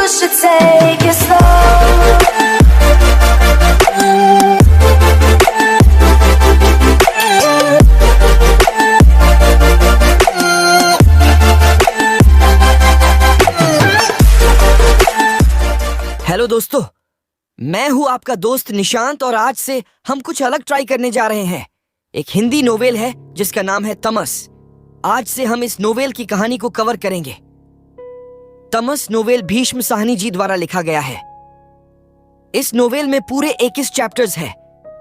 should take it slow. Hello दोस्तों, मैं हूं आपका दोस्त निशांत और आज से हम कुछ अलग ट्राई करने जा रहे हैं। एक हिंदी नोवेल है जिसका नाम है तमस। आज से हम इस नोवेल की कहानी को कवर करेंगे। तमस नोवेल भीष्म साहनी जी द्वारा लिखा गया है। इस नोवेल में पूरे 21 चैप्टर्स हैं।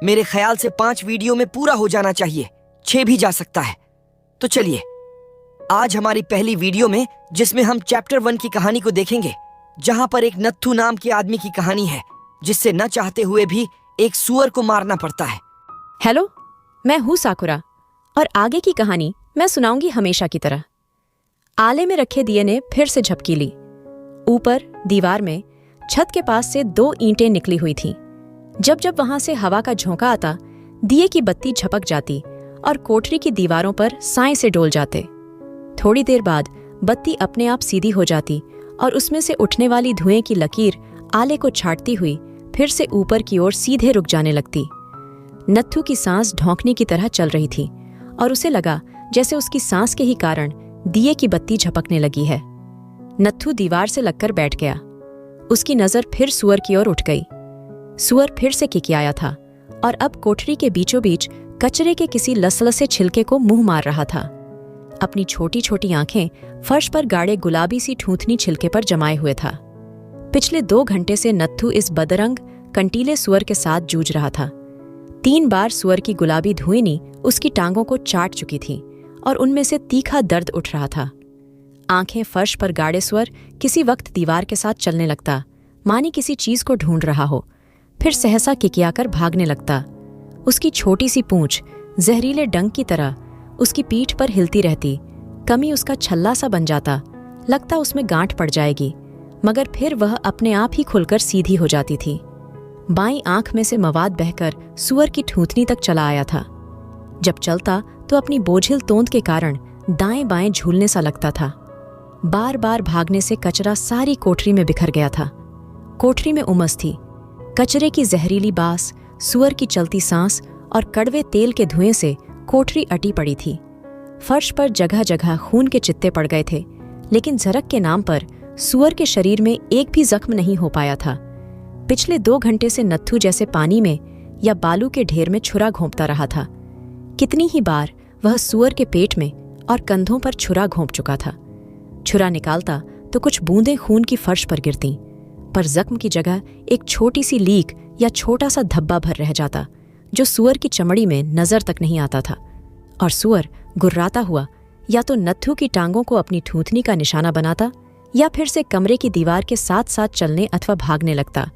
मेरे ख्याल से 5 वीडियो में पूरा हो जाना चाहिए, 6 भी जा सकता है। तो चलिए आज हमारी पहली वीडियो में, जिसमें हम चैप्टर 1 की कहानी को देखेंगे, जहां पर एक नत्थु नाम के आदमी की कहानी है जिससे न चाहते हुए भी एक सुअर को मारना पड़ता है। हेलो, मैं हूँ साकुरा और आगे की कहानी मैं सुनाऊंगी हमेशा की तरह। आले में रखे दिए ने फिर से झपकी ली। ऊपर दीवार में छत के पास से 2 ईंटें निकली हुई थीं। जब जब वहां से हवा का झोंका आता, दिए की बत्ती झपक जाती और कोठरी की दीवारों पर साएं से डोल जाते। थोड़ी देर बाद बत्ती अपने आप सीधी हो जाती और उसमें से उठने वाली धुएं की लकीर आले को छाटती हुई फिर से ऊपर की ओर सीधे रुक जाने लगती। नत्थु की सांस ढौंकने की तरह चल रही थी और उसे लगा जैसे उसकी सांस के ही कारण दिए की बत्ती झपकने लगी है। नत्थु दीवार से लगकर बैठ गया। उसकी नजर फिर सुअर की ओर उठ गई। सुअर फिर से किकियाया था और अब कोठरी के बीचों बीच कचरे के किसी लसलसे छिलके को मुंह मार रहा था। अपनी छोटी छोटी आंखें फर्श पर गाढ़े गुलाबी सी ठूंथनी छिलके पर जमाए हुए था। पिछले 2 घंटे से नत्थु इस बदरंग कंटीले सुअर के साथ जूझ रहा था। 3 बार सुअर की गुलाबी धुएनी उसकी टांगों को चाट चुकी थी और उनमें से तीखा दर्द उठ रहा था। आंखें फर्श पर गाढ़े सुअर किसी वक्त दीवार के साथ चलने लगता, मानी किसी चीज को ढूंढ रहा हो, फिर सहसा किकियाकर भागने लगता। उसकी छोटी सी पूंछ जहरीले डंक की तरह उसकी पीठ पर हिलती रहती। कमी उसका छल्ला सा बन जाता, लगता उसमें गांठ पड़ जाएगी, मगर फिर वह अपने आप ही खुलकर सीधी हो जाती थी। बाईं आंख में से मवाद बहकर सुअर की ठूंथनी तक चला आया था। जब चलता तो अपनी बोझिल तोंद के कारण दाएं बाएं झूलने सा लगता था। बार बार भागने से कचरा सारी कोठरी में बिखर गया था। कोठरी में उमस थी। कचरे की जहरीली बास, सुअर की चलती सांस और कड़वे तेल के धुएं से कोठरी अटी पड़ी थी। फर्श पर जगह जगह खून के चित्ते पड़ गए थे, लेकिन झरक के नाम पर सुअर के शरीर में एक भी जख्म नहीं हो पाया था। पिछले 2 घंटे से नत्थु जैसे पानी में या बालू के ढेर में छुरा घोंपता रहा था। कितनी ही बार वह सुअर के पेट में और कंधों पर छुरा घोंप चुका था। छुरा निकालता तो कुछ बूंदें खून की फर्श पर गिरतीं, पर जख्म की जगह एक छोटी सी लीक या छोटा सा धब्बा भर रह जाता, जो सुअर की चमड़ी में नजर तक नहीं आता था। और सुअर गुर्राता हुआ या तो नत्थु की टांगों को अपनी ठूंथनी का निशाना बनाता या फिर से कमरे की दीवार के साथ साथ चलने अथवा भागने लगता।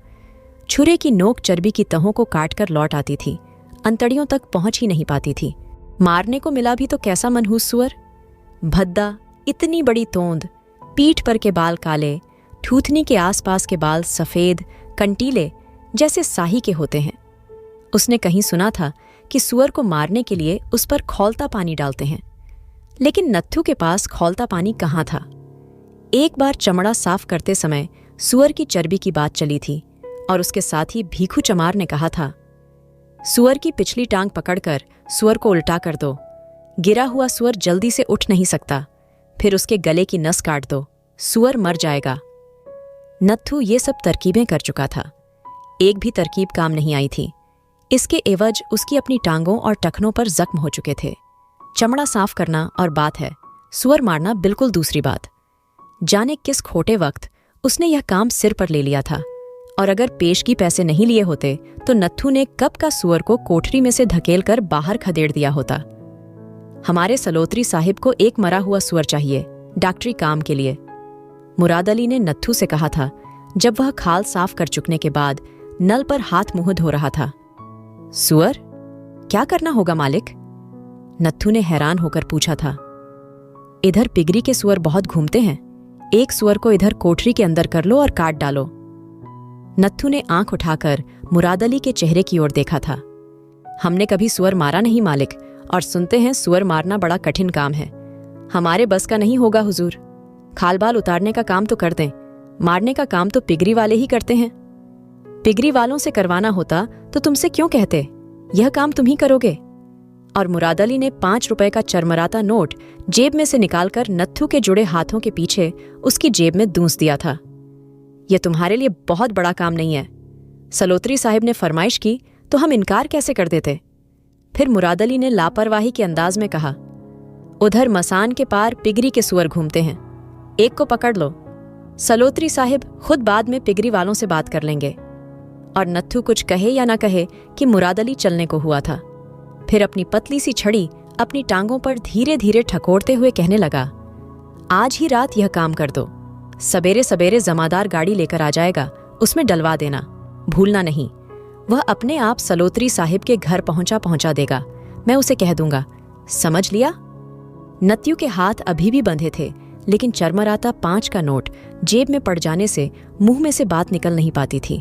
छुरे की नोक चर्बी की तहों को काटकर लौट आती थी, अंतड़ियों तक पहुंच ही नहीं पाती थी। मारने को मिला भी तो कैसा मनहूस सुअर। भद्दा, इतनी बड़ी तोंद, पीठ पर के बाल काले, ठूथनी के आसपास के बाल सफेद कंटीले जैसे साही के होते हैं। उसने कहीं सुना था कि सुअर को मारने के लिए उस पर खौलता पानी डालते हैं, लेकिन नत्थु के पास खौलता पानी कहाँ था। एक बार चमड़ा साफ करते समय सुअर की चर्बी की बात चली थी और उसके साथ ही भीखू चमार ने कहा था, सुअर की पिछली टांग पकड़कर सुअर को उल्टा कर दो। गिरा हुआ सुअर जल्दी से उठ नहीं सकता, फिर उसके गले की नस काट दो, सुअर मर जाएगा। नत्थु ये सब तरकीबें कर चुका था, एक भी तरकीब काम नहीं आई थी। इसके एवज उसकी अपनी टांगों और टखनों पर जख्म हो चुके थे। चमड़ा साफ करना और बात है, सुअर मारना बिल्कुल दूसरी बात। जाने किस खोटे वक्त उसने यह काम सिर पर ले लिया था, और अगर पेशगी पैसे नहीं लिए होते तो नत्थु ने कब का सुअर को कोठरी में से धकेल कर बाहर खदेड़ दिया होता। हमारे सलोत्री साहिब को एक मरा हुआ सुअर चाहिए डॉक्टरी काम के लिए, मुराद अली ने नत्थु से कहा था जब वह खाल साफ कर चुकने के बाद नल पर हाथ मुंह धो रहा था। सुअर? क्या करना होगा मालिक? नत्थु ने हैरान होकर पूछा था। इधर पिगरी के सुअर बहुत घूमते हैं, एक सुअर को इधर कोठरी के अंदर कर लो और काट डालो। नत्थु ने आंख उठाकर मुराद अली के चेहरे की ओर देखा था। हमने कभी सुअर मारा नहीं मालिक, और सुनते हैं सुअर मारना बड़ा कठिन काम है। हमारे बस का नहीं होगा हुजूर। खाल बाल उतारने का काम तो कर दें, मारने का काम तो पिगरी वाले ही करते हैं। पिगरी वालों से करवाना होता तो तुमसे क्यों कहते, यह काम तुम ही करोगे। और मुराद अली ने 5 रुपए का चरमराता नोट जेब में से निकालकर नत्थू के जुड़े हाथों के पीछे उसकी जेब में दूंस दिया था। यह तुम्हारे लिए बहुत बड़ा काम नहीं है। सलोत्री साहिब ने फरमाइश की तो हम इनकार कैसे कर देते। फिर मुराद अली ने लापरवाही के अंदाज में कहा, उधर मसान के पार पिगरी के सुअर घूमते हैं, एक को पकड़ लो। सलोत्री साहिब खुद बाद में पिगरी वालों से बात कर लेंगे। और नत्थू कुछ कहे या ना कहे कि मुराद अली चलने को हुआ था। फिर अपनी पतली सी छड़ी अपनी टांगों पर धीरे धीरे ठकोरते हुए कहने लगा, आज ही रात यह काम कर दो। सवेरे सवेरे जमादार गाड़ी लेकर आ जाएगा, उसमें डलवा देना, भूलना नहीं। वह अपने आप सलोत्री साहिब के घर पहुंचा देगा, मैं उसे कह दूंगा, समझ लिया। नत्थू के हाथ अभी भी बंधे थे, लेकिन चरमराता 5 का नोट जेब में पड़ जाने से मुंह में से बात निकल नहीं पाती थी।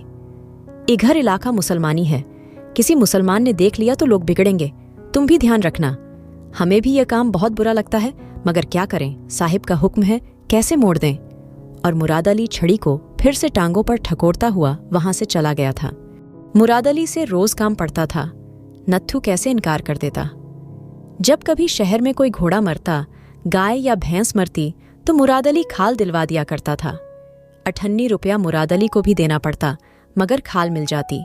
इघर इलाका मुसलमानी है, किसी मुसलमान ने देख लिया तो लोग बिगड़ेंगे, तुम भी ध्यान रखना। हमें भी यह काम बहुत बुरा लगता है, मगर क्या करें, साहिब का हुक्म है, कैसे मोड़ दें। और मुराद अली छड़ी को फिर से टांगों पर ठकोरता हुआ वहां से चला गया था। मुराद अली से रोज काम पड़ता था, नत्थू कैसे इनकार कर देता। जब कभी शहर में कोई घोड़ा मरता, गाय या भैंस मरती, तो मुराद अली खाल दिलवा दिया करता था। 98 रुपया मुराद अली को भी देना पड़ता, मगर खाल मिल जाती।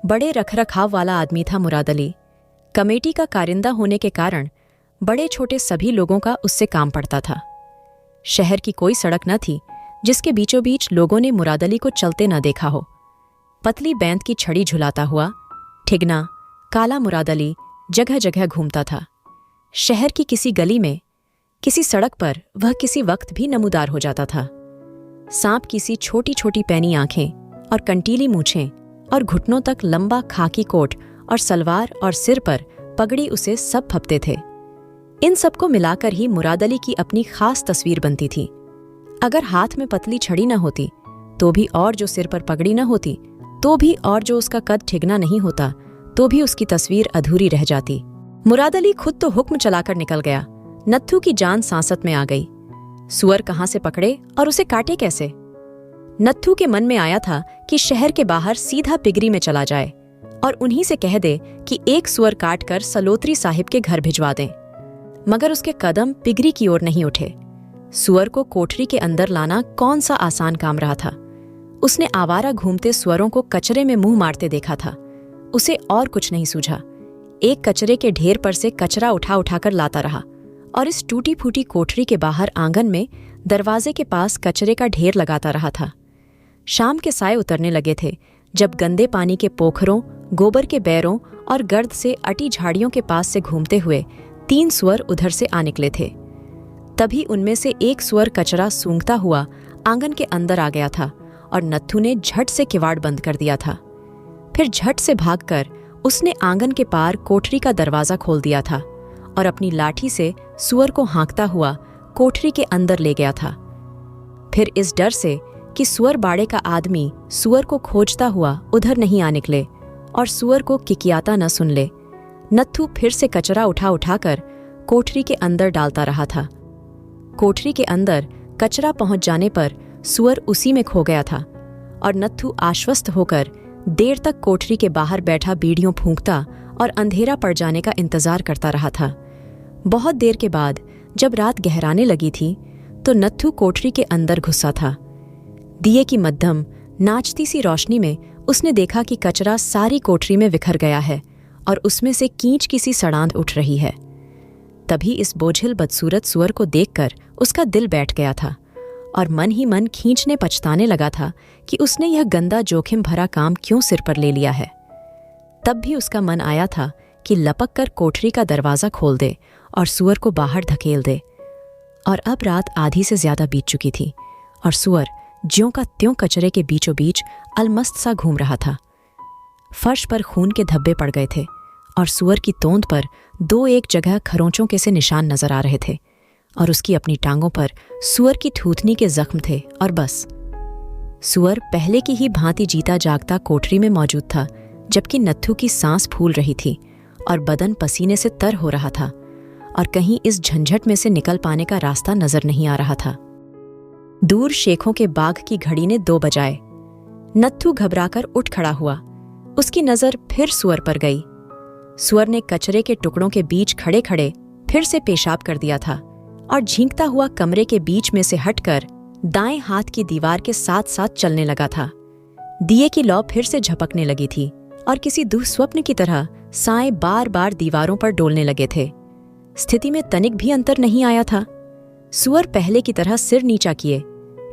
बड़े रखरखाव वाला आदमी था मुराद अली। कमेटी का कारिंदा होने के कारण बड़े छोटे सभी लोगों का उससे काम पड़ता था। शहर की कोई सड़क न थी जिसके बीचों बीच लोगों ने मुराद अली को चलते न देखा हो। पतली बैंत की छड़ी झुलाता हुआ ठिगना काला मुराद अली जगह जगह घूमता था। शहर की किसी गली में, किसी सड़क पर वह किसी वक्त भी नमूदार हो जाता था। सांप की सी छोटी छोटी पैनी आंखें और कंटीली मूछें और घुटनों तक लंबा खाकी कोट और सलवार और सिर पर पगड़ी उसे सब फपते थे। इन सबको मिलाकर ही मुराद अली की अपनी खास तस्वीर बनती थी। अगर हाथ में पतली छड़ी न होती तो भी, और जो सिर पर पगड़ी न होती तो भी, और जो उसका कद ठिगना नहीं होता तो भी उसकी तस्वीर अधूरी रह जाती। मुराद अली खुद तो हुक्म चलाकर निकल गया। नत्थू की जान सांसत में आ गई। सुअर कहां से पकड़े और उसे काटे कैसे। नत्थू के मन में आया था कि शहर के बाहर सीधा पिगरी में चला जाए और उन्हीं से कह दे कि एक सुअर काटकर सलोत्री साहिब के घर भिजवा दें। मगर उसके कदम पिगरी की ओर नहीं उठे। सुअर को कोठरी के अंदर लाना कौन सा आसान काम रहा था। उसने आवारा घूमते सुअरों को कचरे में मुंह मारते देखा था। उसे और कुछ नहीं सूझा। एक कचरे के ढेर पर से कचरा उठा उठाकर लाता रहा और इस टूटी फूटी कोठरी के बाहर आंगन में दरवाजे के पास कचरे का ढेर लगाता रहा था। शाम के साए उतरने लगे थे जब गंदे पानी के पोखरों, गोबर के बैरों और गर्द से अटी झाड़ियों के पास से घूमते हुए 3 सुअर उधर से आ निकले थे। तभी उनमें से एक सुअर कचरा सूंघता हुआ आंगन के अंदर आ गया था और नत्थू ने झट से किवाड़ बंद कर दिया था। फिर झट से भागकर उसने आंगन के पार कोठरी का दरवाजा खोल दिया था और अपनी लाठी से सुअर को हाँकता हुआ कोठरी के अंदर ले गया था। फिर इस डर से कि सुअर बाड़े का आदमी सुअर को खोजता हुआ उधर नहीं आ निकले और सुअर को किकियाता न सुन ले, नत्थू फिर से कचरा उठा उठाकर कोठरी के अंदर डालता रहा था। कोठरी के अंदर कचरा पहुंच जाने पर सुअर उसी में खो गया था और नत्थू आश्वस्त होकर देर तक कोठरी के बाहर बैठा बीड़ियों फूंकता और अंधेरा पड़ जाने का इंतजार करता रहा था। बहुत देर के बाद जब रात गहराने लगी थी तो नत्थू कोठरी के अंदर घुसा था। दिए की मध्यम नाचती सी रोशनी में उसने देखा कि कचरा सारी कोठरी में बिखर गया है और उसमें से कींच की सी सड़ांध उठ रही है। तभी इस बोझिल बदसूरत सुअर को देखकर उसका दिल बैठ गया था और मन ही मन खींचने पछताने लगा था कि उसने यह गंदा जोखिम भरा काम क्यों सिर पर ले लिया है। तब भी उसका मन आया था कि लपक कर कोठरी का दरवाजा खोल दे और सुअर को बाहर धकेल दे। और अब रात आधी से ज्यादा बीत चुकी थी और सुअर ज्यों का त्यों कचरे के बीचों बीच अलमस्त सा घूम रहा था। फर्श पर खून के धब्बे पड़ गए थे और सुअर की तोंद पर 2-1 जगह खरोंचों के से निशान नजर आ रहे थे और उसकी अपनी टांगों पर सुअर की ठूथनी के जख्म थे। और बस सुअर पहले की ही भांति जीता जागता कोठरी में मौजूद था, जबकि नत्थू की सांस फूल रही थी और बदन पसीने से तर हो रहा था और कहीं इस झंझट में से निकल पाने का रास्ता नजर नहीं आ रहा था। दूर शेखों के बाघ की घड़ी ने 2 बजाए। नत्थू घबराकर उठ खड़ा हुआ। उसकी नजर फिर सुअर पर गई। सुअर ने कचरे के टुकड़ों के बीच खड़े खड़े फिर से पेशाब कर दिया था और झींकता हुआ कमरे के बीच में से हटकर दाएं हाथ की दीवार के साथ साथ चलने लगा था। दिए की लौ फिर से झपकने लगी थी और किसी दुःस्वप्न की तरह साए बार बार दीवारों पर डोलने लगे थे। स्थिति में तनिक भी अंतर नहीं आया था। सुअर पहले की तरह सिर नीचा किए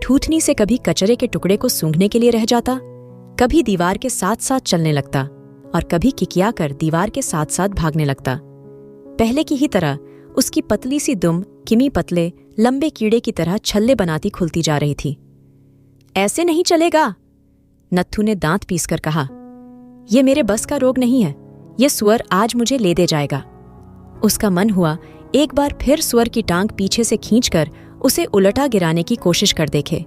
ठूठनी से कभी कचरे के टुकड़े को सूंघने के लिए रह जाता, कभी दीवार के साथ साथ चलने लगता और कभी किकियाकर दीवार के साथ साथ भागने लगता। पहले की ही तरह उसकी पतली सी दुम किमी पतले लंबे कीड़े की तरह छल्ले बनाती खुलती जा रही थी। ऐसे नहीं चलेगा, नत्थू ने दांत पीसकर कहा। यह मेरे बस का रोग नहीं है, यह सुअर आज मुझे ले दे जाएगा। उसका मन हुआ एक बार फिर सुअर की टांग पीछे से खींचकर उसे उलटा गिराने की कोशिश कर देखे।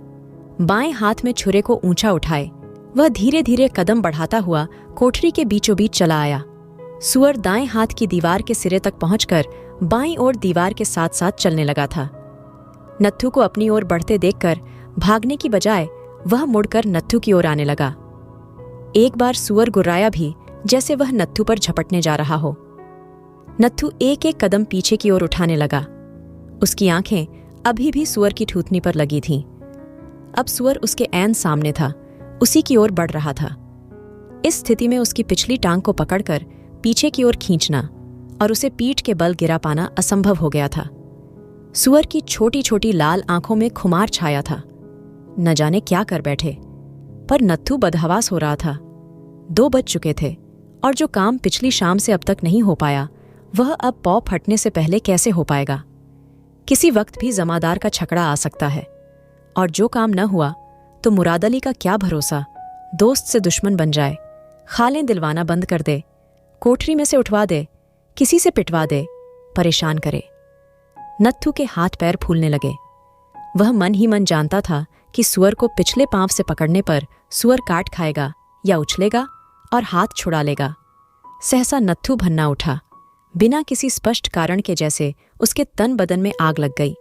बाएं हाथ में छुरे को ऊंचा उठाए वह धीरे धीरे कदम बढ़ाता हुआ कोठरी के बीचों बीच चला आया। सुअर दाएं हाथ की दीवार के सिरे तक पहुंचकर बाईं ओर दीवार के साथ साथ चलने लगा था। नत्थू को अपनी ओर बढ़ते देखकर भागने की बजाय वह मुड़कर नत्थू की ओर आने लगा। एक बार सुअर गुर्राया भी जैसे वह नत्थू पर झपटने जा रहा हो। नत्थू एक एक कदम पीछे की ओर उठाने लगा। उसकी आंखें अभी भी सुअर की ठूथनी पर लगी थीं। अब सुअर उसके ऐन सामने था, उसी की ओर बढ़ रहा था। इस स्थिति में उसकी पिछली टांग को पकड़कर पीछे की ओर खींचना और उसे पीठ के बल गिरा पाना असंभव हो गया था। सुअर की छोटी छोटी लाल आंखों में खुमार छाया था। न जाने क्या कर बैठे, पर नत्थू बदहवास हो रहा था। 2 बज चुके थे और जो काम पिछली शाम से अब तक नहीं हो पाया वह अब पौ फटने से पहले कैसे हो पाएगा। किसी वक्त भी जमादार का छकड़ा आ सकता है और जो काम न हुआ तो मुराद अली का क्या भरोसा, दोस्त से दुश्मन बन जाए, खालें दिलवाना बंद कर दे, कोठरी में से उठवा दे, किसी से पिटवा दे, परेशान करे। नत्थू के हाथ पैर फूलने लगे। वह मन ही मन जानता था कि सुअर को पिछले पांव से पकड़ने पर सुअर काट खाएगा या उछलेगा और हाथ छुड़ा लेगा। सहसा नत्थू भन्ना उठा। बिना किसी स्पष्ट कारण के जैसे उसके तन बदन में आग लग गई।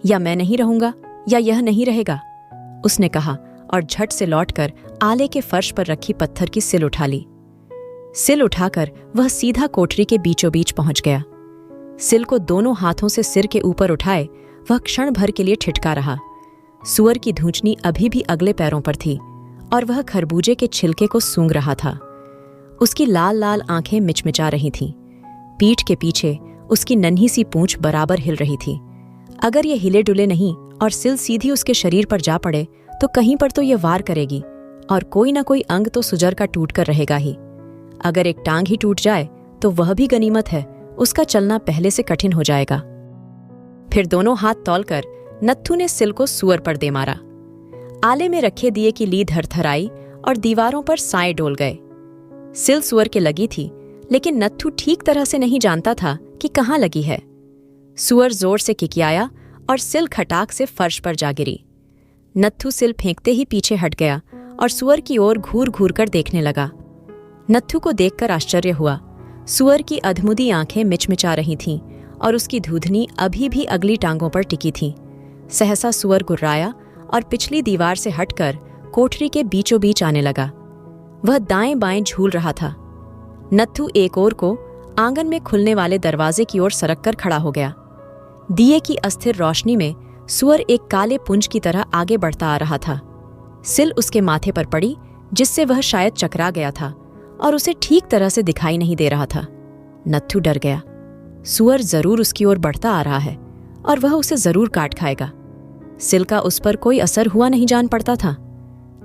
या मैं नहीं रहूंगा या यह नहीं रहेगा, उसने कहा और झट से लौटकर आले के फर्श पर रखी पत्थर की सिल उठा ली। सिल उठाकर वह सीधा कोठरी के बीचों बीच पहुंच गया। सिल को दोनों हाथों से सिर के ऊपर उठाए वह क्षण भर के लिए ठिठका रहा। सुअर की धूंचनी अभी भी अगले पैरों पर थी और वह खरबूजे के छिलके को सूंघ रहा था। उसकी लाल लाल आंखें मिचमिचा रही थीं। पीठ के पीछे उसकी नन्ही सी पूंछ बराबर हिल रही थी। अगर ये हिले डुले नहीं और सिल सीधी उसके शरीर पर जा पड़े तो कहीं पर तो ये वार करेगी और कोई ना कोई अंग तो सुजर का टूट कर रहेगा ही। अगर एक टांग ही टूट जाए तो वह भी गनीमत है, उसका चलना पहले से कठिन हो जाएगा। फिर दोनों हाथ तौलकर नत्थू ने सिल को सुअर पर दे मारा। आले में रखे दिए की लीद थरथराई और दीवारों पर साए डोल गए। सिल सुअर के लगी थी, लेकिन नत्थू ठीक तरह से नहीं जानता था कि कहाँ लगी है। सुअर जोर से किकियाया और सिल खटाक से फर्श पर जा गिरी। नत्थू सिल फेंकते ही पीछे हट गया और सुअर की ओर घूर घूर कर देखने लगा। नत्थू को देखकर आश्चर्य हुआ। सुअर की अधमुदी आंखें मिचमिचा रही थीं और उसकी धूधनी अभी भी अगली टांगों पर टिकी थी। सहसा सुअर गुर्राया और पिछली दीवार से हटकर कोठरी के बीचों बीच आने लगा। वह दाएं बाएं झूल रहा था। नत्थू एक ओर को आंगन में खुलने वाले दरवाजे की ओर सरक कर खड़ा हो गया। दिए की अस्थिर रोशनी में सुअर एक काले पुंज की तरह आगे बढ़ता आ रहा था। सिल उसके माथे पर पड़ी, जिससे वह शायद चकरा गया था और उसे ठीक तरह से दिखाई नहीं दे रहा था। नत्थू डर गया। सुअर जरूर उसकी ओर बढ़ता आ रहा है और वह उसे जरूर काट खाएगा। सिल का उस पर कोई असर हुआ नहीं जान पड़ता था।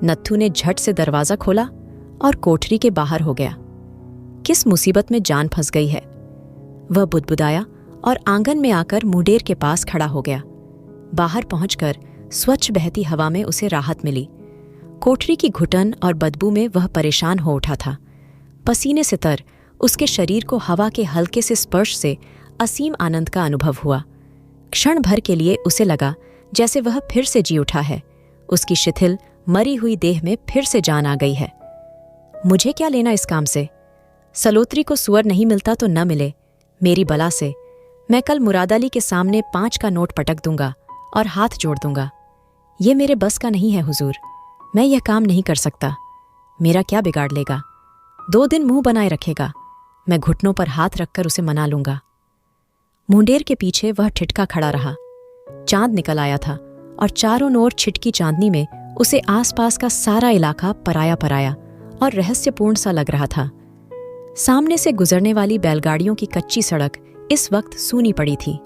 नत्थू ने झट से दरवाजा खोला और कोठरी के बाहर हो गया। किस मुसीबत में जान फंस गई है, वह बुदबुदाया और आंगन में आकर मुंडेर के पास खड़ा हो गया। बाहर पहुंचकर स्वच्छ बहती हवा में उसे राहत मिली। कोठरी की घुटन और बदबू में वह परेशान हो उठा था। पसीने से तर उसके शरीर को हवा के हल्के से स्पर्श से असीम आनंद का अनुभव हुआ। क्षण भर के लिए उसे लगा जैसे वह फिर से जी उठा है। उसकी शिथिल मरी हुई देह में फिर से जान आ गई है। मुझे क्या लेना इस काम से? सलोत्री को सुअर नहीं मिलता तो न मिले, मेरी बला से। मैं कल मुराद अली के सामने 5 का नोट पटक दूंगा और हाथ जोड़ दूंगा। ये मेरे बस का नहीं है हुजूर, मैं यह काम नहीं कर सकता। मेरा क्या बिगाड़ लेगा? 2 दिन मुंह बनाए रखेगा, मैं घुटनों पर हाथ रखकर उसे मना लूंगा। मुंडेर के पीछे वह ठिठका खड़ा रहा। चांद निकल आया था और चारों ओर छिटकी चांदनी में उसे आसपास का सारा इलाका पराया पराया और रहस्यपूर्ण सा लग रहा था। सामने से गुजरने वाली बैलगाड़ियों की कच्ची सड़क इस वक्त सूनी पड़ी थी,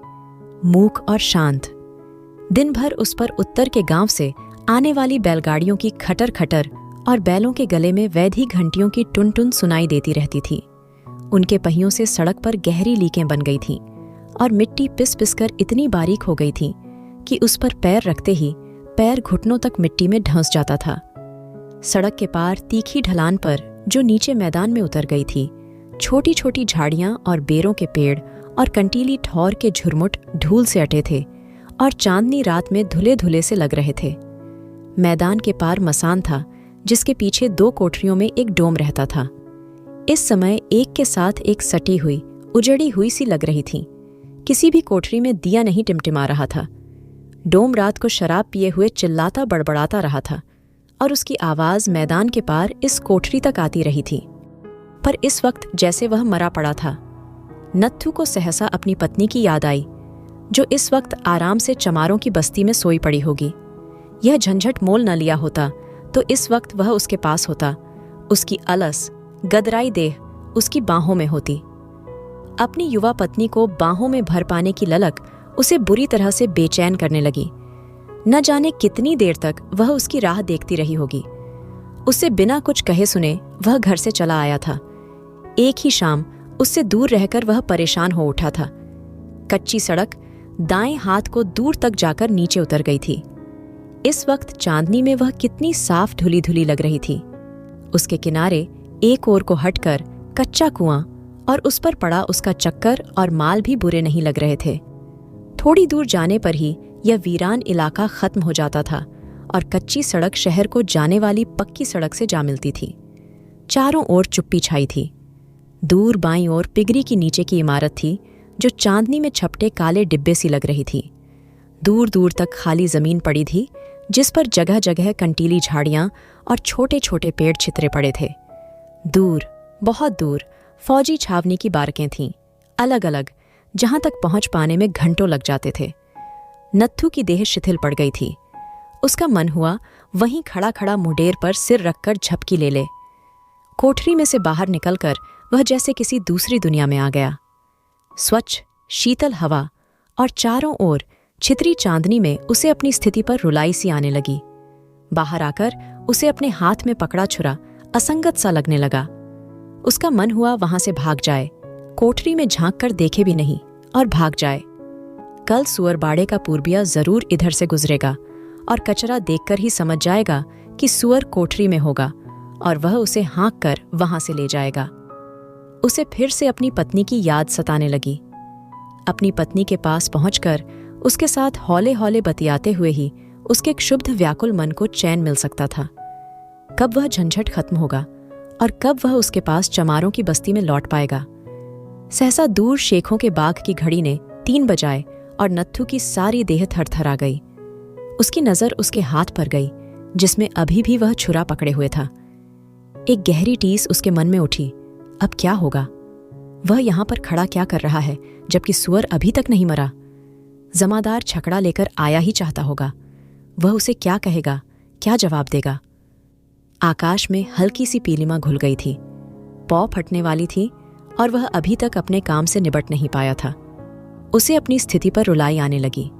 मूक और शांत। दिन भर उस पर उत्तर के गांव से आने वाली बैलगाड़ियों की खटर खटर और बैलों के गले में वैधी घंटियों की टुन टुन सुनाई देती रहती थी। उनके पहियों से सड़क पर गहरी लीकें बन गई थीं और मिट्टी पिस पिस कर इतनी बारीक हो गई थी कि उस पर पैर रखते ही पैर घुटनों तक मिट्टी में ढंस जाता था। सड़क के पार तीखी ढलान पर, जो नीचे मैदान में उतर गई थी, छोटी छोटी झाड़ियां और बेरों के पेड़ और कंटीली ठौर के झुरमुट धूल से अटे थे और चांदनी रात में धुले धुले से लग रहे थे। मैदान के पार मसान था, जिसके पीछे 2 कोठरियों में एक डोम रहता था। इस समय एक के साथ एक सटी हुई, उजड़ी हुई सी लग रही थी। किसी भी कोठरी में दिया नहीं टिमटिमा रहा था। डोम रात को शराब पिए हुए चिल्लाता बड़बड़ाता रहा था और उसकी आवाज मैदान के पार इस कोठरी तक आती रही थी। पर इस वक्त जैसे वह मरा पड़ा था। नत्थू को सहसा अपनी पत्नी की याद आई, जो इस वक्त आराम से चमारों की बस्ती में सोई पड़ी होगी। यह झंझट मोल न लिया होता तो इस वक्त वह उसके पास होता। उसकी अलस गदराई देह उसकी बाहों में होती। अपनी युवा पत्नी को बाहों में भर पाने की ललक उसे बुरी तरह से बेचैन करने लगी। न जाने कितनी देर तक वह उसकी राह देखती रही होगी। उससे बिना कुछ कहे सुने वह घर से चला आया था। एक ही शाम उससे दूर रहकर वह परेशान हो उठा था। कच्ची सड़क दाएं हाथ को दूर तक जाकर नीचे उतर गई थी। इस वक्त चांदनी में वह कितनी साफ धुली धुली लग रही थी। उसके किनारे एक ओर को हटकर कच्चा कुआं और उस पर पड़ा उसका चक्कर और माल भी बुरे नहीं लग रहे थे। थोड़ी दूर जाने पर ही यह वीरान इलाका खत्म हो जाता था और कच्ची सड़क शहर को जाने वाली पक्की सड़क से जा मिलती थी। चारों ओर चुप्पी छाई थी। दूर बाईं ओर पिगरी की नीचे की इमारत थी, जो चांदनी में छपटे काले डिब्बे सी लग रही थी। दूर दूर तक खाली जमीन पड़ी थी, जिस पर जगह जगह कंटीली झाड़ियां और छोटे छोटे पेड़ छितरे पड़े थे। दूर, बहुत दूर फौजी छावनी की बारकें थीं, अलग अलग, जहां तक पहुंच पाने में घंटों लग जाते थे। नत्थू की देह शिथिल पड़ गई थी। उसका मन हुआ वहीं खड़ा खड़ा मुंडेर पर सिर रखकर झपकी ले ले। कोठरी में से बाहर निकलकर वह जैसे किसी दूसरी दुनिया में आ गया। स्वच्छ शीतल हवा और चारों ओर छितरी चांदनी में उसे अपनी स्थिति पर रुलाई सी आने लगी। बाहर आकर उसे अपने हाथ में पकड़ा छुरा असंगत सा लगने लगा। उसका मन हुआ वहां से भाग जाए, कोठरी में झांक कर देखे भी नहीं और भाग जाए। कल सुअरबाड़े का पूर्बिया जरूर इधर से गुजरेगा और कचरा देखकर ही समझ जाएगा कि सुअर कोठरी में होगा और वह उसे हाँक कर वहां से ले जाएगा। उसे फिर से अपनी पत्नी की याद सताने लगी। अपनी पत्नी के पास पहुंचकर उसके साथ हौले हौले बतियाते हुए ही उसके क्षुब्ध व्याकुल मन को चैन मिल सकता था। कब वह झंझट खत्म होगा और कब वह उसके पास चमारों की बस्ती में लौट पाएगा। सहसा दूर शेखों के बाग की घड़ी ने 3 बजाए और नत्थू की सारी देह थरथरा गई। उसकी नजर उसके हाथ पर गई, जिसमें अभी भी वह छुरा पकड़े हुए था। एक गहरी टीस उसके मन में उठी। अब क्या होगा? वह यहां पर खड़ा क्या कर रहा है, जबकि सुअर अभी तक नहीं मरा? जमादार छकड़ा लेकर आया ही चाहता होगा। वह उसे क्या कहेगा, क्या जवाब देगा? आकाश में हल्की सी पीलिमा घुल गई थी। पौ फटने वाली थी और वह अभी तक अपने काम से निबट नहीं पाया था। उसे अपनी स्थिति पर रुलाई आने लगी।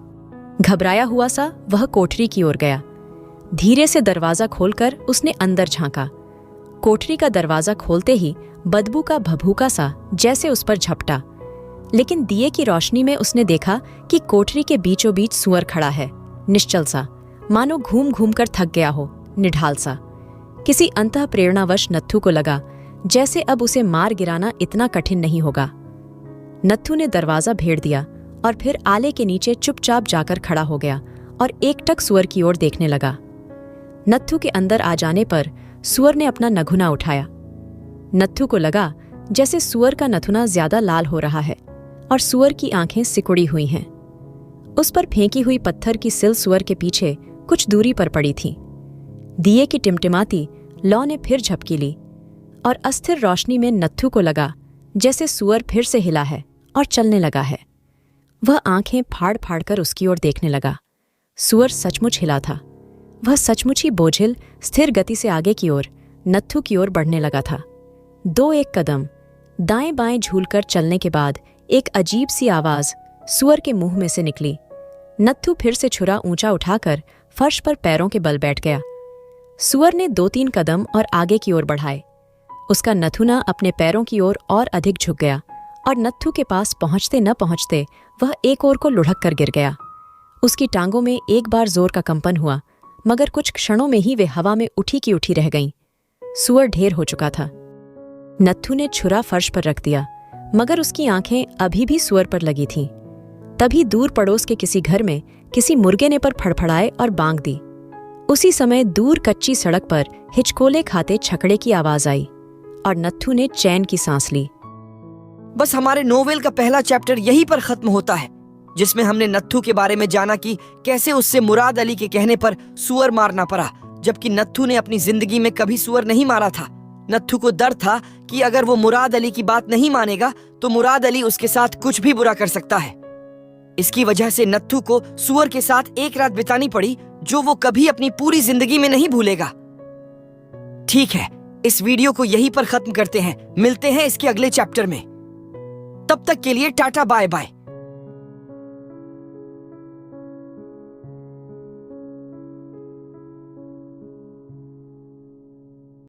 घबराया हुआ सा वह कोठरी की ओर गया। धीरे से दरवाजा खोलकर उसने अंदर झांका। कोठरी का दरवाजा खोलते ही बदबू का भभूका सा जैसे उस पर झपटा, लेकिन दिए की रोशनी में उसने देखा कि कोठरी के बीचों बीच सुअर खड़ा है, निश्चल सा, मानो घूम घूम कर थक गया हो, निढाल सा। किसी अंतः प्रेरणावश नत्थू को लगा जैसे अब उसे मार गिराना इतना कठिन नहीं होगा। नत्थू ने दरवाजा भेड़ दिया और फिर आले के नीचे चुपचाप जाकर खड़ा हो गया और एकटक सुअर की ओर देखने लगा। नत्थू के अंदर आ जाने पर सुअर ने अपना नखुना उठाया। नत्थू को लगा जैसे सुअर का नथुना ज्यादा लाल हो रहा है और सुअर की आंखें सिकुड़ी हुई हैं। उस पर फेंकी हुई पत्थर की सिल सुअर के पीछे कुछ दूरी पर पड़ी थीं। दिए की टिमटिमाती लौ ने फिर झपकी ली और अस्थिर रोशनी में नत्थू को लगा जैसे सुअर फिर से हिला है और चलने लगा है। वह आंखें फाड़ फाड़ कर उसकी ओर देखने लगा। सुअर सचमुच हिला था। वह सचमुच ही बोझिल स्थिर गति से आगे की ओर नत्थू की ओर बढ़ने लगा था। 2-1 कदम दाएं बाएं झूलकर चलने के बाद एक अजीब सी आवाज सुअर के मुंह में से निकली। नत्थू फिर से छुरा ऊंचा उठाकर फर्श पर पैरों के बल बैठ गया। सुअर ने 2-3 कदम और आगे की ओर बढ़ाए। उसका नथुना अपने पैरों की ओर और अधिक झुक गया और नत्थू के पास पहुंचते न पहुंचते वह एक ओर को लुढ़क कर गिर गया। उसकी टांगों में एक बार जोर का कंपन हुआ, मगर कुछ क्षणों में ही वे हवा में उठी की उठी रह गईं। सुअर ढेर हो चुका था। नत्थू ने छुरा फर्श पर रख दिया, मगर उसकी आंखें अभी भी सुअर पर लगी थीं। तभी दूर पड़ोस के किसी घर में किसी मुर्गे ने पर फड़फड़ाए और बांग दी। उसी समय दूर कच्ची सड़क पर हिचकोले खाते छकड़े की आवाज आई और नत्थू ने चैन की सांस ली। बस हमारे नोवेल का पहला चैप्टर यहीं पर खत्म होता है, जिसमें हमने नत्थू के बारे में जाना कि कैसे उससे मुराद अली के कहने पर सुअर मारना पड़ा, जबकि नत्थू ने अपनी जिंदगी में कभी सुअर नहीं मारा था। नत्थू को डर था कि अगर वो मुराद अली की बात नहीं मानेगा तो मुराद अली उसके साथ कुछ भी बुरा कर सकता है। इसकी वजह से नत्थू को सुअर के साथ एक रात बितानी पड़ी, जो वो कभी अपनी पूरी जिंदगी में नहीं भूलेगा। ठीक है, इस वीडियो को यहीं पर खत्म करते हैं। मिलते हैं इसके अगले चैप्टर में। तब तक के लिए टाटा बाय बाय।